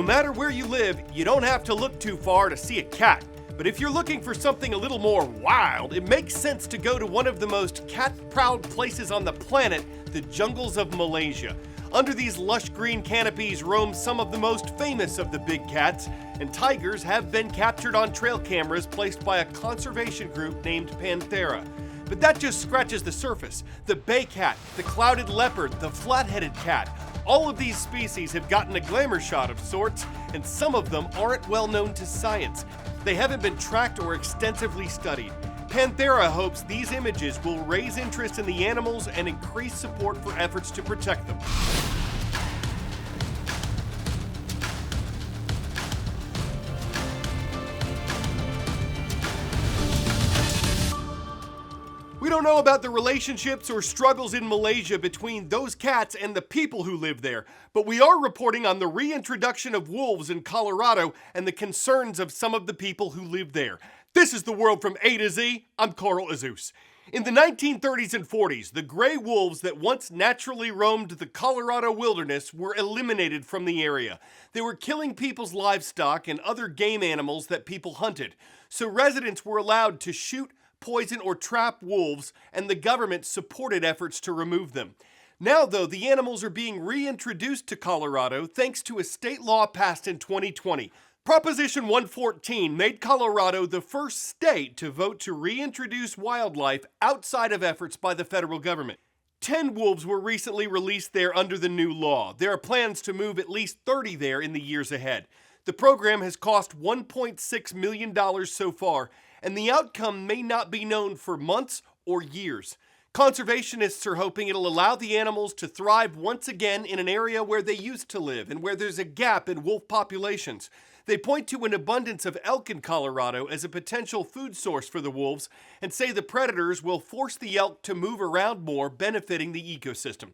No matter where you live, you don't have to look too far to see a cat. But if you're looking for something a little more wild, it makes sense to go to one of the most cat-proud places on the planet, the jungles of Malaysia. Under these lush green canopies roam some of the most famous of the big cats, and tigers have been captured on trail cameras placed by a conservation group named Panthera. But that just scratches the surface. The bay cat, the clouded leopard, the flat-headed cat, all of these species have gotten a glamour shot of sorts, and some of them aren't well known to science. They haven't been tracked or extensively studied. Panthera hopes these images will raise interest in the animals and increase support for efforts to protect them. We don't know about the relationships or struggles in Malaysia between those cats and the people who live there, but we are reporting on the reintroduction of wolves in Colorado and the concerns of some of the people who live there. This is The World from A to Z. I'm Carl Azuz. In the 1930s and 40s, the gray wolves that once naturally roamed the Colorado wilderness were eliminated from the area. They were killing people's livestock and other game animals that people hunted, so residents were allowed to shoot, poison, or trap wolves, and the government supported efforts to remove them. Now, though, the animals are being reintroduced to Colorado thanks to a state law passed in 2020. Proposition 114 made Colorado the first state to vote to reintroduce wildlife outside of efforts by the federal government. 10 wolves were recently released there under the new law. There are plans to move at least 30 there in the years ahead. The program has cost $1.6 million so far, and the outcome may not be known for months or years. Conservationists are hoping it'll allow the animals to thrive once again in an area where they used to live and where there's a gap in wolf populations. They point to an abundance of elk in Colorado as a potential food source for the wolves and say the predators will force the elk to move around more, benefiting the ecosystem.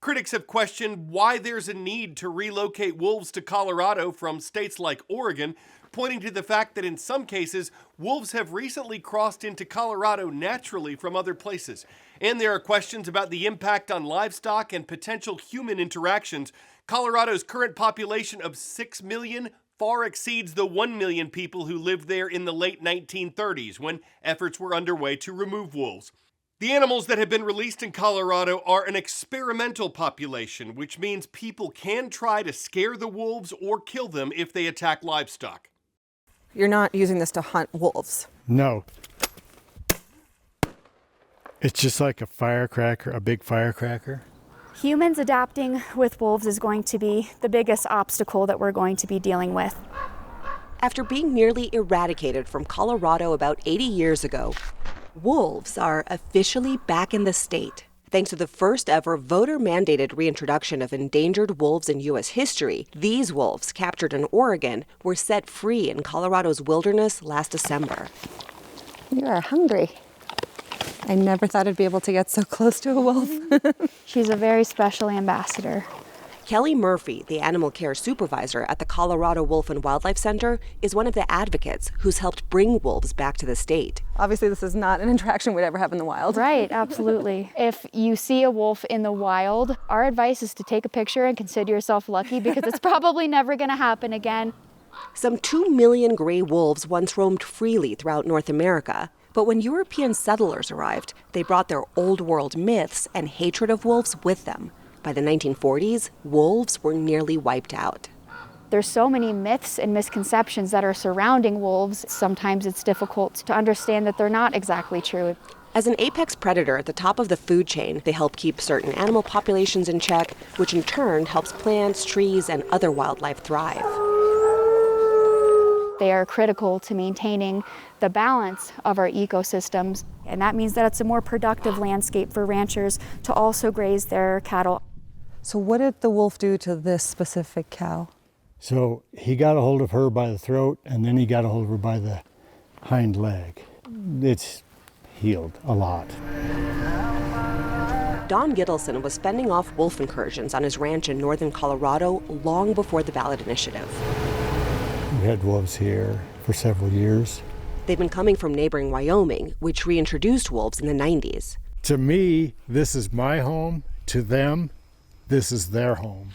Critics have questioned why there's a need to relocate wolves to Colorado from states like Oregon, pointing to the fact that in some cases, wolves have recently crossed into Colorado naturally from other places. And there are questions about the impact on livestock and potential human interactions. Colorado's current population of 6 million far exceeds the 1 million people who lived there in the late 1930s, when efforts were underway to remove wolves. The animals that have been released in Colorado are an experimental population, which means people can try to scare the wolves or kill them if they attack livestock. You're not using this to hunt wolves? No. It's just like a firecracker, a big firecracker. Humans adapting with wolves is going to be the biggest obstacle that we're going to be dealing with. After being nearly eradicated from Colorado about 80 years ago, wolves are officially back in the state. Thanks to the first ever voter-mandated reintroduction of endangered wolves in U.S. history, these wolves, captured in Oregon, were set free in Colorado's wilderness last December. You are hungry. I never thought I'd be able to get so close to a wolf. She's a very special ambassador. Kelly Murphy, the animal care supervisor at the Colorado Wolf and Wildlife Center, is one of the advocates who's helped bring wolves back to the state. Obviously, this is not an interaction we'd ever have in the wild. Right, absolutely. If you see a wolf in the wild, our advice is to take a picture and consider yourself lucky, because it's probably never going to happen again. Some 2 million gray wolves once roamed freely throughout North America. But when European settlers arrived, they brought their old world myths and hatred of wolves with them. By the 1940s, wolves were nearly wiped out. There's so many myths and misconceptions that are surrounding wolves. Sometimes it's difficult to understand that they're not exactly true. As an apex predator at the top of the food chain, they help keep certain animal populations in check, which in turn helps plants, trees, and other wildlife thrive. They are critical to maintaining the balance of our ecosystems, and that means that it's a more productive landscape for ranchers to also graze their cattle. So what did the wolf do to this specific cow? So he got a hold of her by the throat, and then he got a hold of her by the hind leg. It's healed a lot. Don Gittleson was fending off wolf incursions on his ranch in northern Colorado long before the ballot initiative. We had wolves here for several years. They've been coming from neighboring Wyoming, which reintroduced wolves in the 90s. To me, this is my home. To them, this is their home.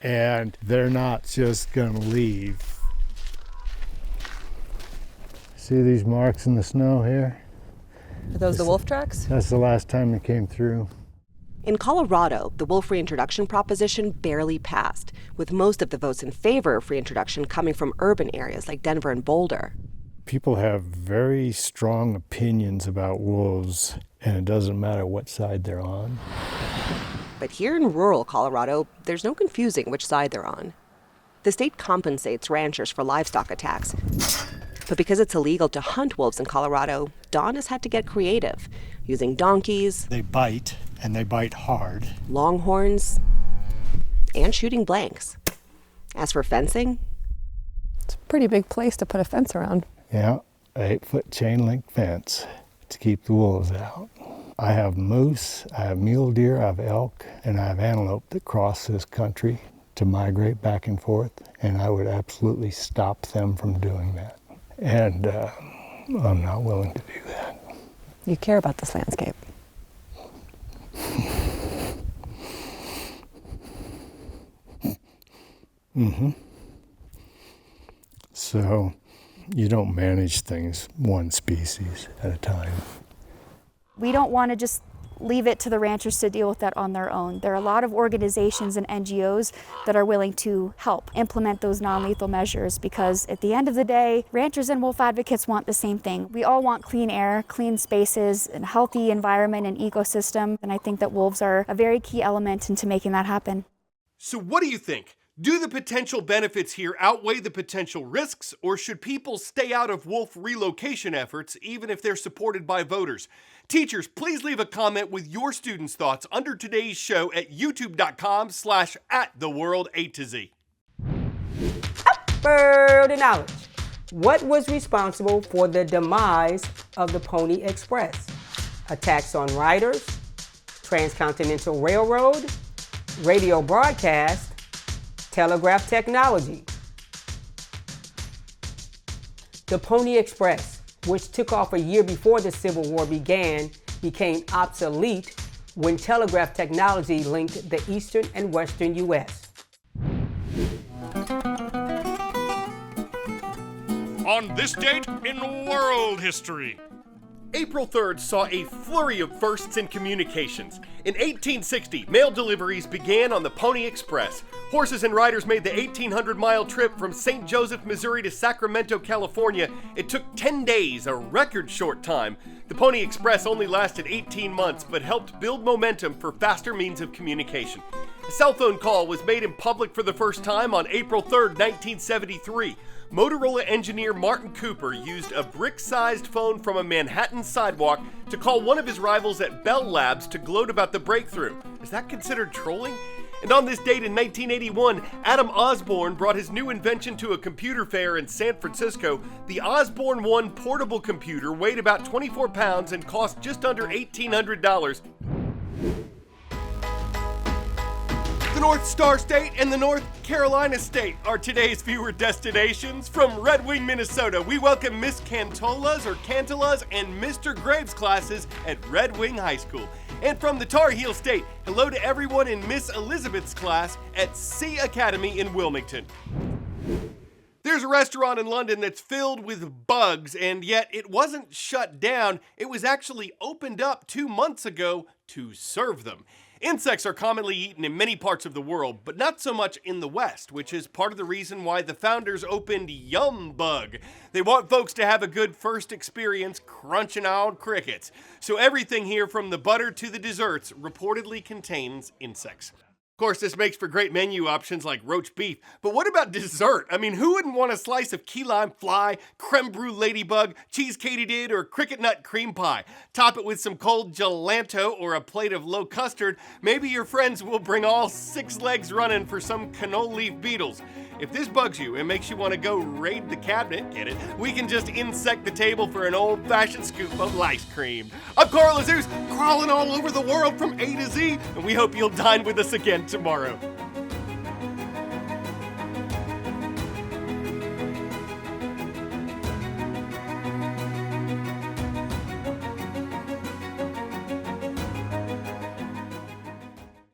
and they're not just gonna leave. See these marks in the snow here? Are those the wolf tracks? That's the last time they came through. In Colorado, the wolf reintroduction proposition barely passed, with most of the votes in favor of reintroduction coming from urban areas like Denver and Boulder. People have very strong opinions about wolves, and it doesn't matter what side they're on. But here in rural Colorado, there's no confusing which side they're on. The state compensates ranchers for livestock attacks. But because it's illegal to hunt wolves in Colorado, Don has had to get creative, using donkeys. They bite, and they bite hard. Longhorns, and shooting blanks. As for fencing, It's a pretty big place to put a fence around. Yeah, 8-foot chain link fence to keep the wolves out. I have moose, I have mule deer, I have elk, and I have antelope that cross this country to migrate back and forth, and I would absolutely stop them from doing that. And I'm not willing to do that. You care about this landscape. So you don't manage things one species at a time. We don't want to just leave it to the ranchers to deal with that on their own. There are a lot of organizations and NGOs that are willing to help implement those non-lethal measures, because at the end of the day, ranchers and wolf advocates want the same thing. We all want clean air, clean spaces, and healthy environment and ecosystem, and I think that wolves are a very key element into making that happen. So what do you think? Do the potential benefits here outweigh the potential risks, or should people stay out of wolf relocation efforts even if they're supported by voters? Teachers, please leave a comment with your students' thoughts under today's show at youtube.com/@theworld A to Z. Bird of knowledge. What was responsible for the demise of the Pony Express? Attacks on riders, transcontinental railroad, radio broadcast, telegraph technology. The Pony Express, which took off a year before the Civil War began, became obsolete when telegraph technology linked the eastern and western U.S. On this date in world history. April 3rd saw a flurry of firsts in communications. In 1860, mail deliveries began on the Pony Express. Horses and riders made the 1,800-mile trip from St. Joseph, Missouri to Sacramento, California. It took 10 days, a record short time. The Pony Express only lasted 18 months, but helped build momentum for faster means of communication. A cell phone call was made in public for the first time on April 3rd, 1973. Motorola engineer Martin Cooper used a brick-sized phone from a Manhattan sidewalk to call one of his rivals at Bell Labs to gloat about the breakthrough. Is that considered trolling? And on this date in 1981, Adam Osborne brought his new invention to a computer fair in San Francisco. The Osborne 1 portable computer weighed about 24 pounds and cost just under $1,800. The North Star State and the North Carolina State are today's viewer destinations. From Red Wing, Minnesota, we welcome Miss Cantola's and Mr. Graves classes at Red Wing High School. And from the Tar Heel State, hello to everyone in Miss Elizabeth's class at Sea Academy in Wilmington. There's a restaurant in London that's filled with bugs, and yet it wasn't shut down. It was actually opened up 2 months ago to serve them. Insects are commonly eaten in many parts of the world, but not so much in the West, which is part of the reason why the founders opened Yum Bug. They want folks to have a good first experience crunching on crickets. So everything here from the butter to the desserts reportedly contains insects. Of course, this makes for great menu options like roast beef, but what about dessert? I mean, who wouldn't want a slice of key lime fly, creme brulee ladybug, cheese katydid, or cricket nut cream pie? Top it with some cold gelato or a plate of low custard. Maybe your friends will bring all 6 legs running for some canola leaf beetles. If this bugs you and makes you want to go raid the cabinet, get it? We can just insect the table for an old-fashioned scoop of ice cream. I'm Carl Azuz, crawling all over the world from A to Z, and we hope you'll dine with us again tomorrow.